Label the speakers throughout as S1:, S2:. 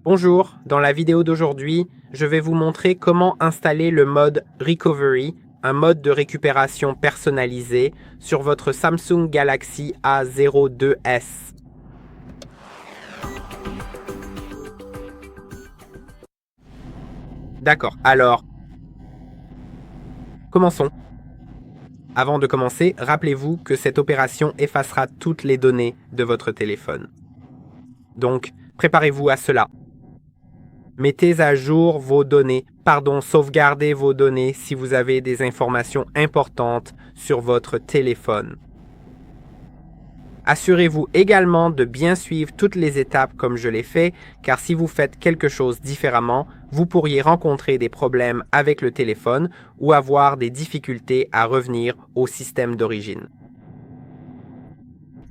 S1: Bonjour, dans la vidéo d'aujourd'hui, je vais vous montrer comment installer le mode Recovery, un mode de récupération personnalisé sur votre Samsung Galaxy A02s. D'accord, alors, commençons. Avant de commencer, rappelez-vous que cette opération effacera toutes les données de votre téléphone. Donc, préparez-vous à cela. Mettez à jour vos données, sauvegardez vos données si vous avez des informations importantes sur votre téléphone. Assurez-vous également de bien suivre toutes les étapes comme je l'ai fait, car si vous faites quelque chose différemment, vous pourriez rencontrer des problèmes avec le téléphone ou avoir des difficultés à revenir au système d'origine.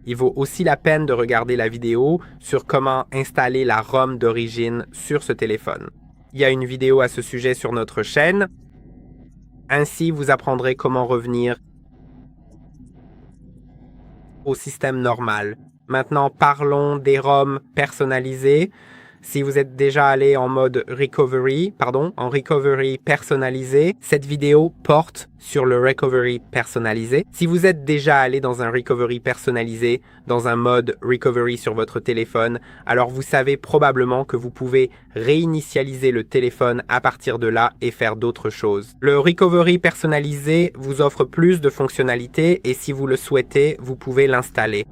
S1: Il vaut aussi la peine de regarder la vidéo sur comment installer la ROM d'origine sur ce téléphone. Il y a une vidéo à ce sujet sur notre chaîne. Ainsi, vous apprendrez comment revenir au système normal. Maintenant, parlons des ROM personnalisées. Si vous êtes déjà allé en mode recovery personnalisé, cette vidéo porte sur le recovery personnalisé. Si vous êtes déjà allé dans un recovery personnalisé, dans un mode recovery sur votre téléphone, alors vous savez probablement que vous pouvez réinitialiser le téléphone à partir de là et faire d'autres choses. Le recovery personnalisé vous offre plus de fonctionnalités et si vous le souhaitez, vous pouvez l'installer.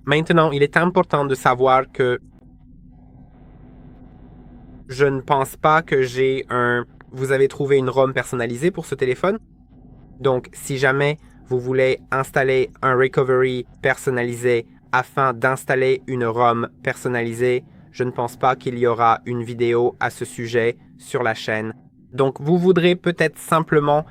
S1: Maintenant, il est important de savoir que je ne pense pas que vous avez trouvé une ROM personnalisée pour ce téléphone. Donc, si jamais vous voulez installer un recovery personnalisé afin d'installer une ROM personnalisée, je ne pense pas qu'il y aura une vidéo à ce sujet sur la chaîne. Donc, vous voudrez peut-être simplement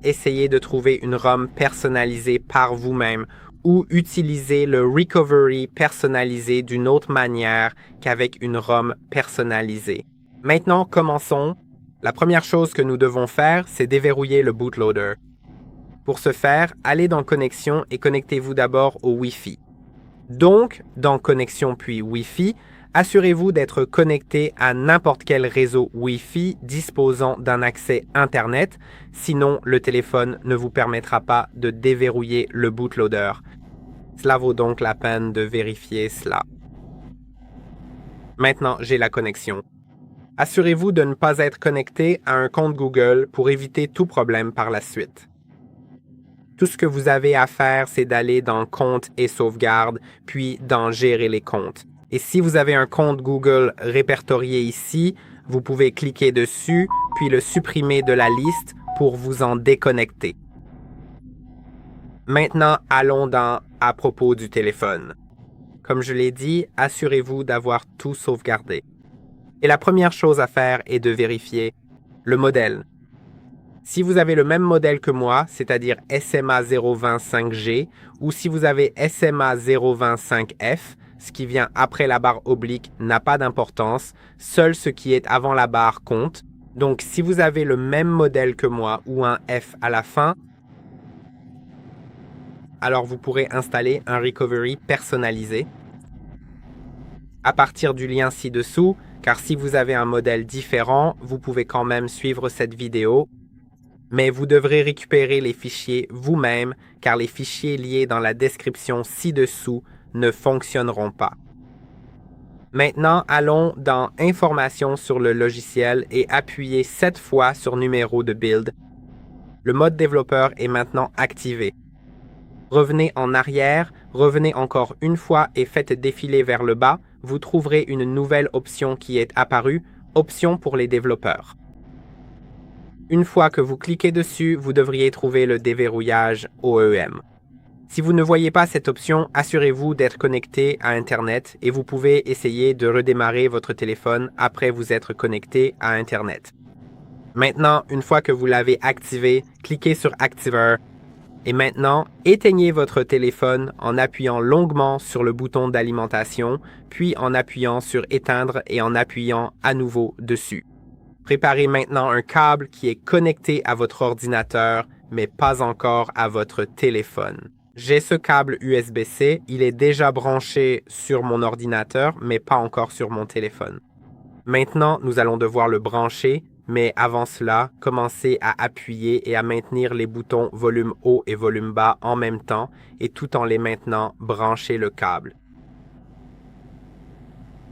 S1: essayer de trouver une ROM personnalisée par vous-même ou utiliser le recovery personnalisé d'une autre manière qu'avec une ROM personnalisée. Maintenant, commençons. La première chose que nous devons faire, c'est déverrouiller le bootloader. Pour ce faire, allez dans Connexion et connectez-vous d'abord au Wi-Fi. Donc, dans Connexion puis Wi-Fi, assurez-vous d'être connecté à n'importe quel réseau Wi-Fi disposant d'un accès Internet, sinon le téléphone ne vous permettra pas de déverrouiller le bootloader. Cela vaut donc la peine de vérifier cela. Maintenant, j'ai la connexion. Assurez-vous de ne pas être connecté à un compte Google pour éviter tout problème par la suite. Tout ce que vous avez à faire, c'est d'aller dans Comptes et sauvegarde, puis dans Gérer les comptes. Et si vous avez un compte Google répertorié ici, vous pouvez cliquer dessus, puis le supprimer de la liste pour vous en déconnecter. Maintenant, allons à propos du téléphone. Comme je l'ai dit, assurez-vous d'avoir tout sauvegardé. Et la première chose à faire est de vérifier le modèle. Si vous avez le même modèle que moi, c'est-à-dire SMA 025G, ou si vous avez SMA 025F, ce qui vient après la barre oblique n'a pas d'importance, seul ce qui est avant la barre compte. Donc, si vous avez le même modèle que moi ou un F à la fin, alors vous pourrez installer un recovery personnalisé à partir du lien ci-dessous, car si vous avez un modèle différent, vous pouvez quand même suivre cette vidéo, mais vous devrez récupérer les fichiers vous-même, car les fichiers liés dans la description ci-dessous ne fonctionneront pas. Maintenant, allons dans Informations sur le logiciel et appuyez 7 fois sur Numéro de build. Le mode développeur est maintenant activé. Revenez en arrière, revenez encore une fois et faites défiler vers le bas. Vous trouverez une nouvelle option qui est apparue, Options pour les développeurs. Une fois que vous cliquez dessus, vous devriez trouver le déverrouillage OEM. Si vous ne voyez pas cette option, assurez-vous d'être connecté à Internet et vous pouvez essayer de redémarrer votre téléphone après vous être connecté à Internet. Maintenant, une fois que vous l'avez activé, cliquez sur Activer. Et maintenant, éteignez votre téléphone en appuyant longuement sur le bouton d'alimentation, puis en appuyant sur Éteindre et en appuyant à nouveau dessus. Préparez maintenant un câble qui est connecté à votre ordinateur, mais pas encore à votre téléphone. J'ai ce câble USB-C, il est déjà branché sur mon ordinateur, mais pas encore sur mon téléphone. Maintenant, nous allons devoir le brancher, mais avant cela, commencez à appuyer et à maintenir les boutons volume haut et volume bas en même temps, et tout en les maintenant, branchez le câble.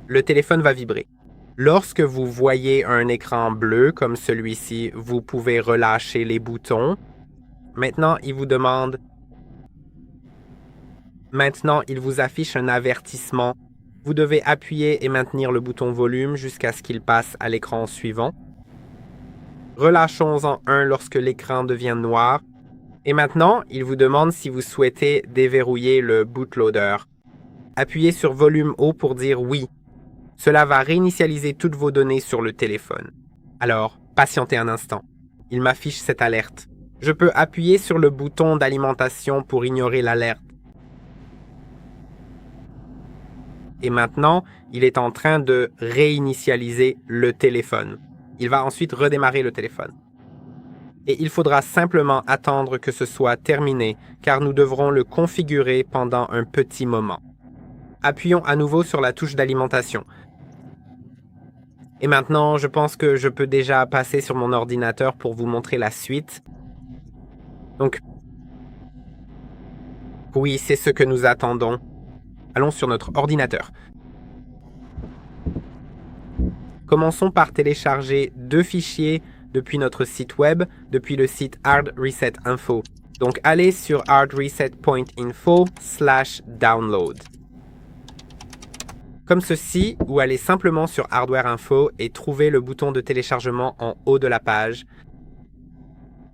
S1: Le téléphone va vibrer. Lorsque vous voyez un écran bleu comme celui-ci, vous pouvez relâcher les boutons. Maintenant, il vous demande... Maintenant, il vous affiche un avertissement. Vous devez appuyer et maintenir le bouton volume jusqu'à ce qu'il passe à l'écran suivant. Relâchons-en un lorsque l'écran devient noir. Et maintenant, il vous demande si vous souhaitez déverrouiller le bootloader. Appuyez sur volume haut pour dire oui. Cela va réinitialiser toutes vos données sur le téléphone. Alors, patientez un instant. Il m'affiche cette alerte. Je peux appuyer sur le bouton d'alimentation pour ignorer l'alerte. Et maintenant, il est en train de réinitialiser le téléphone. Il va ensuite redémarrer le téléphone. Et il faudra simplement attendre que ce soit terminé, car nous devrons le configurer pendant un petit moment. Appuyons à nouveau sur la touche d'alimentation. Et maintenant, je pense que je peux déjà passer sur mon ordinateur pour vous montrer la suite. Donc, oui, c'est ce que nous attendons. Allons sur notre ordinateur. Commençons par télécharger 2 fichiers depuis notre site web, depuis le site Hard Reset Info. Donc, allez sur hardreset.info/download. Comme ceci, ou allez simplement sur Hardware Info et trouvez le bouton de téléchargement en haut de la page.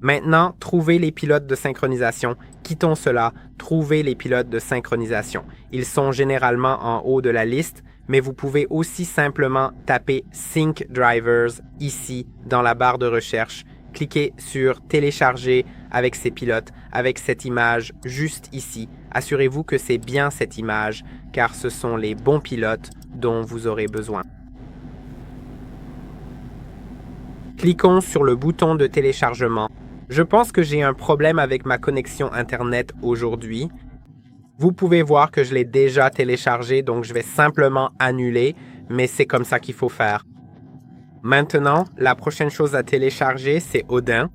S1: Maintenant, trouvez les pilotes de synchronisation. Quittons cela, trouvez les pilotes de synchronisation. Ils sont généralement en haut de la liste, mais vous pouvez aussi simplement taper Sync Drivers ici dans la barre de recherche. Cliquez sur Télécharger avec ces pilotes, avec cette image juste ici. Assurez-vous que c'est bien cette image, car ce sont les bons pilotes dont vous aurez besoin. Cliquons sur le bouton de téléchargement. Je pense que j'ai un problème avec ma connexion Internet aujourd'hui. Vous pouvez voir que je l'ai déjà téléchargé, donc je vais simplement annuler, mais c'est comme ça qu'il faut faire. Maintenant, la prochaine chose à télécharger, c'est Odin.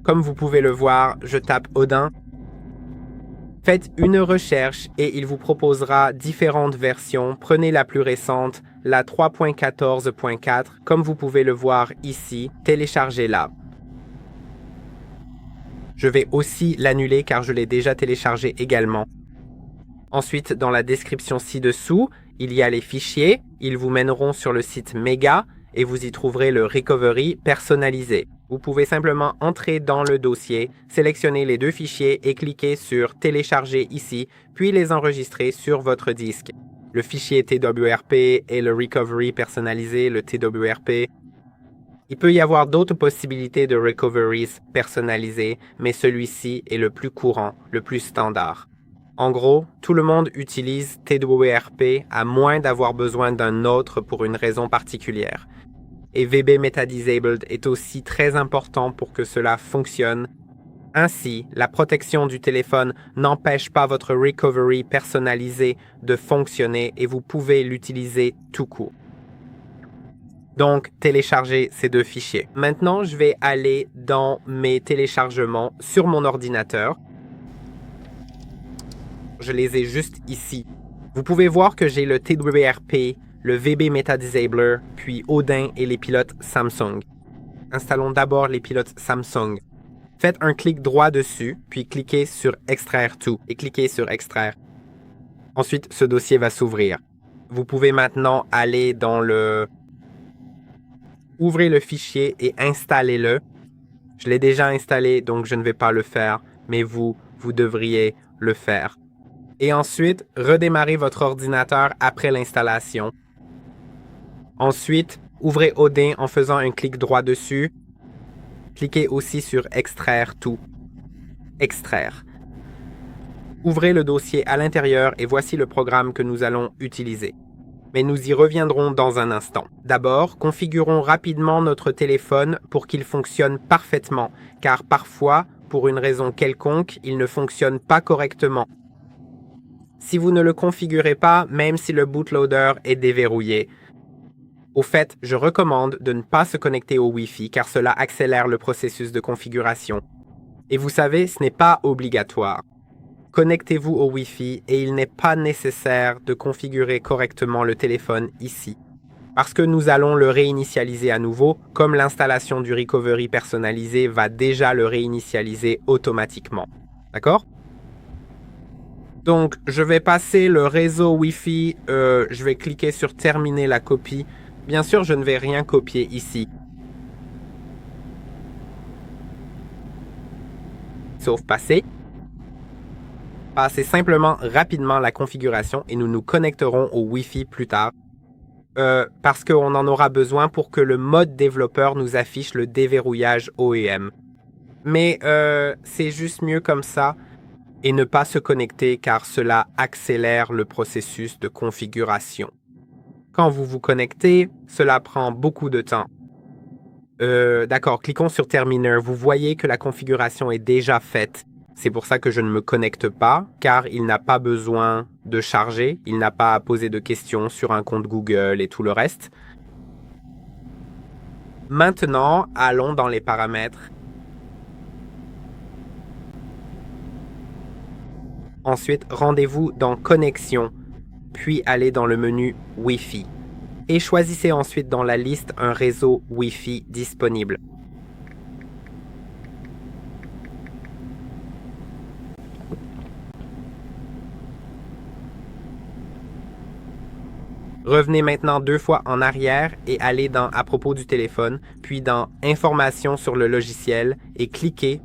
S1: Comme vous pouvez le voir, je tape Odin. Faites une recherche et il vous proposera différentes versions. Prenez la plus récente, la 3.14.4, comme vous pouvez le voir ici. Téléchargez-la. Je vais aussi l'annuler car je l'ai déjà téléchargé également. Ensuite, dans la description ci-dessous, il y a les fichiers. Ils vous mèneront sur le site Mega et vous y trouverez le recovery personnalisé. Vous pouvez simplement entrer dans le dossier, sélectionner les 2 fichiers et cliquer sur Télécharger ici, puis les enregistrer sur votre disque. Le fichier TWRP et le recovery personnalisé, le TWRP. Il peut y avoir d'autres possibilités de recoveries personnalisés, mais celui-ci est le plus courant, le plus standard. En gros, tout le monde utilise TWRP à moins d'avoir besoin d'un autre pour une raison particulière. Et VB Metadisabled est aussi très important pour que cela fonctionne. Ainsi, la protection du téléphone n'empêche pas votre recovery personnalisé de fonctionner et vous pouvez l'utiliser tout court. Donc, téléchargez ces 2 fichiers. Maintenant, je vais aller dans mes téléchargements sur mon ordinateur. Je les ai juste ici. Vous pouvez voir que j'ai le TWRP, le VB Metadisabler, puis Odin et les pilotes Samsung. Installons d'abord les pilotes Samsung. Faites un clic droit dessus, puis cliquez sur Extraire tout et cliquez sur Extraire. Ensuite, ce dossier va s'ouvrir. Vous pouvez maintenant aller dans le... Ouvrez le fichier et installez-le. Je l'ai déjà installé, donc je ne vais pas le faire, mais vous devriez le faire. Et ensuite, redémarrez votre ordinateur après l'installation. Ensuite, ouvrez Odin en faisant un clic droit dessus. Cliquez aussi sur Extraire tout. Extraire. Ouvrez le dossier à l'intérieur et voici le programme que nous allons utiliser. Mais nous y reviendrons dans un instant. D'abord, configurons rapidement notre téléphone pour qu'il fonctionne parfaitement, car parfois, pour une raison quelconque, il ne fonctionne pas correctement. Si vous ne le configurez pas, même si le bootloader est déverrouillé. Au fait, je recommande de ne pas se connecter au Wi-Fi car cela accélère le processus de configuration. Et vous savez, ce n'est pas obligatoire. Connectez-vous au Wi-Fi et il n'est pas nécessaire de configurer correctement le téléphone ici. Parce que nous allons le réinitialiser à nouveau, comme l'installation du recovery personnalisé va déjà le réinitialiser automatiquement. D'accord? Donc, je vais passer le réseau Wi-Fi, je vais cliquer sur terminer la copie. Bien sûr, je ne vais rien copier ici. Sauf passer. Passez simplement rapidement la configuration et nous nous connecterons au Wi-Fi plus tard. Parce qu'on en aura besoin pour que le mode développeur nous affiche le déverrouillage OEM. Mais c'est juste mieux comme ça et ne pas se connecter car cela accélère le processus de configuration. Quand vous vous connectez, cela prend beaucoup de temps. D'accord, cliquons sur Terminer. Vous voyez que la configuration est déjà faite. C'est pour ça que je ne me connecte pas, car il n'a pas besoin de charger, il n'a pas à poser de questions sur un compte Google et tout le reste. Maintenant, allons dans les paramètres. Ensuite, rendez-vous dans Connexion, puis allez dans le menu Wi-Fi. Et choisissez ensuite dans la liste un réseau Wi-Fi disponible. Revenez maintenant 2 fois en arrière et allez dans À propos du téléphone, puis dans Informations sur le logiciel et cliquez,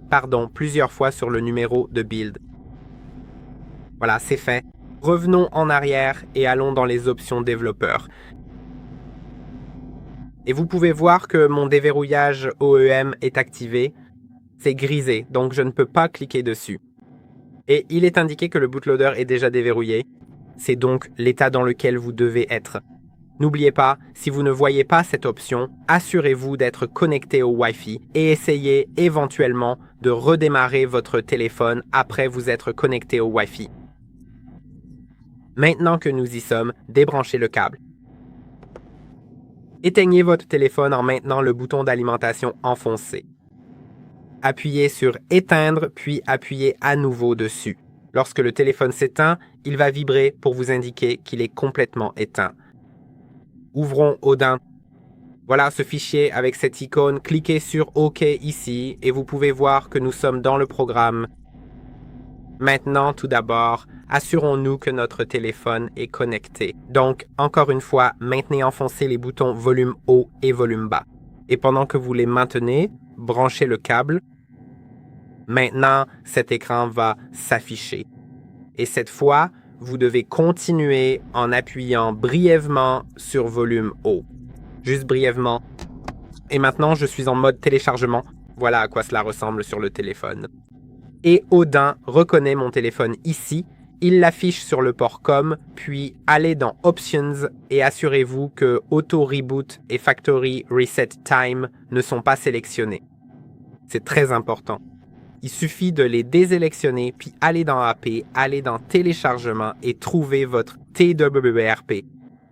S1: plusieurs fois sur le numéro de build. Voilà, c'est fait. Revenons en arrière et allons dans les options développeurs. Et vous pouvez voir que mon déverrouillage OEM est activé. C'est grisé, donc je ne peux pas cliquer dessus. Et il est indiqué que le bootloader est déjà déverrouillé. C'est donc l'état dans lequel vous devez être. N'oubliez pas, si vous ne voyez pas cette option, assurez-vous d'être connecté au Wi-Fi et essayez éventuellement de redémarrer votre téléphone après vous être connecté au Wi-Fi. Maintenant que nous y sommes, débranchez le câble. Éteignez votre téléphone en maintenant le bouton d'alimentation enfoncé. Appuyez sur « Éteindre » puis appuyez à nouveau dessus. Lorsque le téléphone s'éteint, il va vibrer pour vous indiquer qu'il est complètement éteint. Ouvrons Odin. Voilà ce fichier avec cette icône. Cliquez sur OK ici et vous pouvez voir que nous sommes dans le programme. Maintenant, tout d'abord, assurons-nous que notre téléphone est connecté. Donc, encore une fois, maintenez enfoncés les boutons volume haut et volume bas. Et pendant que vous les maintenez, branchez le câble. Maintenant, cet écran va s'afficher. Et cette fois, vous devez continuer en appuyant brièvement sur volume haut. Juste brièvement. Et maintenant, je suis en mode téléchargement. Voilà à quoi cela ressemble sur le téléphone. Et Odin reconnaît mon téléphone ici. Il l'affiche sur le port COM, puis allez dans Options et assurez-vous que Auto Reboot et Factory Reset Time ne sont pas sélectionnés. C'est très important. Il suffit de les désélectionner, puis aller dans AP, aller dans Téléchargement et trouver votre TWRP.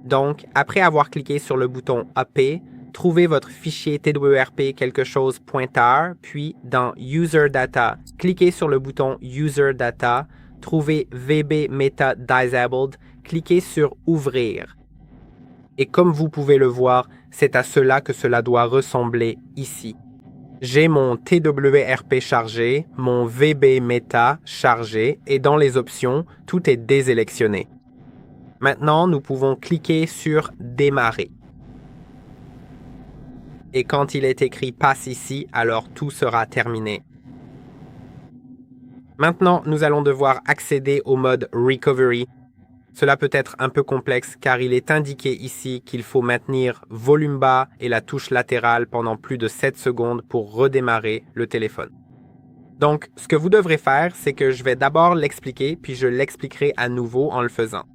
S1: Donc, après avoir cliqué sur le bouton AP, trouvez votre fichier TWRP quelque chose .tar, puis dans User Data, cliquez sur le bouton User Data, trouvez VB Meta Disabled, cliquez sur Ouvrir. Et comme vous pouvez le voir, c'est à cela que cela doit ressembler ici. J'ai mon TWRP chargé, mon VB Meta chargé et dans les options, tout est désélectionné. Maintenant, nous pouvons cliquer sur Démarrer. Et quand il est écrit Passe ici, alors tout sera terminé. Maintenant, nous allons devoir accéder au mode Recovery. Cela peut être un peu complexe car il est indiqué ici qu'il faut maintenir volume bas et la touche latérale pendant plus de 7 secondes pour redémarrer le téléphone. Donc, ce que vous devrez faire, c'est que je vais d'abord l'expliquer puis je l'expliquerai à nouveau en le faisant.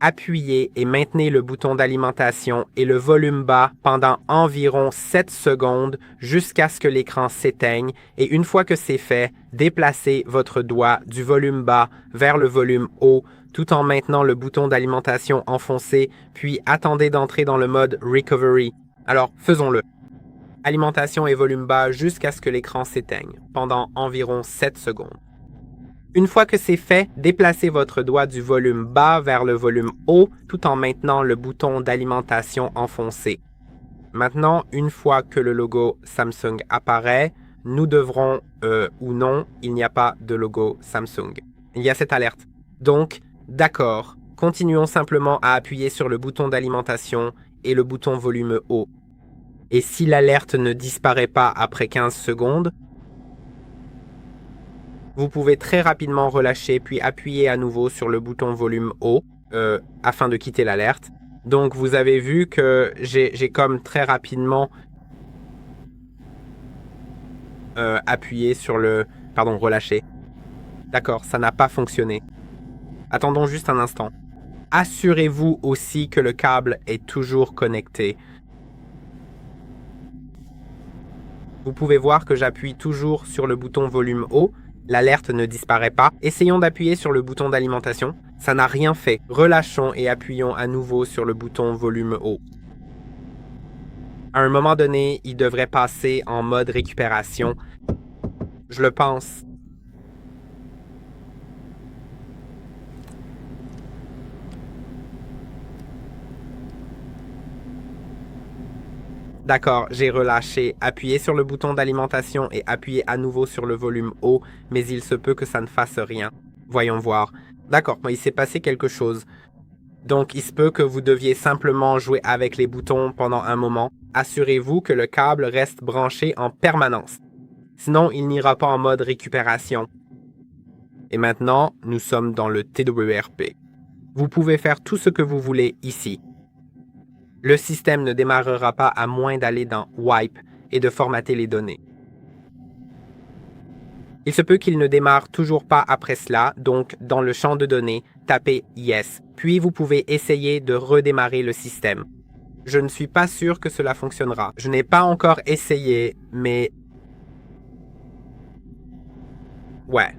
S1: Appuyez et maintenez le bouton d'alimentation et le volume bas pendant environ 7 secondes jusqu'à ce que l'écran s'éteigne et une fois que c'est fait, déplacez votre doigt du volume bas vers le volume haut tout en maintenant le bouton d'alimentation enfoncé, puis attendez d'entrer dans le mode Recovery. Alors, faisons-le. Alimentation et volume bas jusqu'à ce que l'écran s'éteigne pendant environ 7 secondes. Une fois que c'est fait, déplacez votre doigt du volume bas vers le volume haut tout en maintenant le bouton d'alimentation enfoncé. Maintenant, une fois que le logo Samsung apparaît, nous devrons, ou non, il n'y a pas de logo Samsung. Il y a cette alerte. Donc, d'accord, continuons simplement à appuyer sur le bouton d'alimentation et le bouton volume haut. Et si l'alerte ne disparaît pas après 15 secondes, vous pouvez très rapidement relâcher puis appuyer à nouveau sur le bouton volume haut afin de quitter l'alerte. Donc vous avez vu que j'ai comme très rapidement appuyé sur le... Pardon, relâché. D'accord, ça n'a pas fonctionné. Attendons juste un instant. Assurez-vous aussi que le câble est toujours connecté. Vous pouvez voir que j'appuie toujours sur le bouton volume haut. L'alerte ne disparaît pas. Essayons d'appuyer sur le bouton d'alimentation. Ça n'a rien fait. Relâchons et appuyons à nouveau sur le bouton volume haut. À un moment donné, il devrait passer en mode récupération. Je le pense. D'accord, j'ai relâché. Appuyez sur le bouton d'alimentation et appuyez à nouveau sur le volume haut, mais il se peut que ça ne fasse rien. Voyons voir. D'accord, il s'est passé quelque chose. Donc, il se peut que vous deviez simplement jouer avec les boutons pendant un moment. Assurez-vous que le câble reste branché en permanence. Sinon, il n'ira pas en mode récupération. Et maintenant, nous sommes dans le TWRP. Vous pouvez faire tout ce que vous voulez ici. Le système ne démarrera pas à moins d'aller dans Wipe et de formater les données. Il se peut qu'il ne démarre toujours pas après cela, donc dans le champ de données, tapez Yes, puis vous pouvez essayer de redémarrer le système. Je ne suis pas sûr que cela fonctionnera. Je n'ai pas encore essayé, mais... Ouais.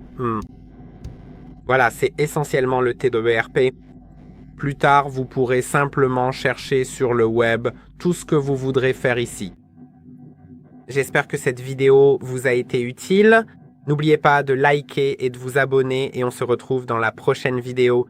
S1: Voilà, c'est essentiellement le TWRP. Plus tard, vous pourrez simplement chercher sur le web tout ce que vous voudrez faire ici. J'espère que cette vidéo vous a été utile. N'oubliez pas de liker et de vous abonner et on se retrouve dans la prochaine vidéo.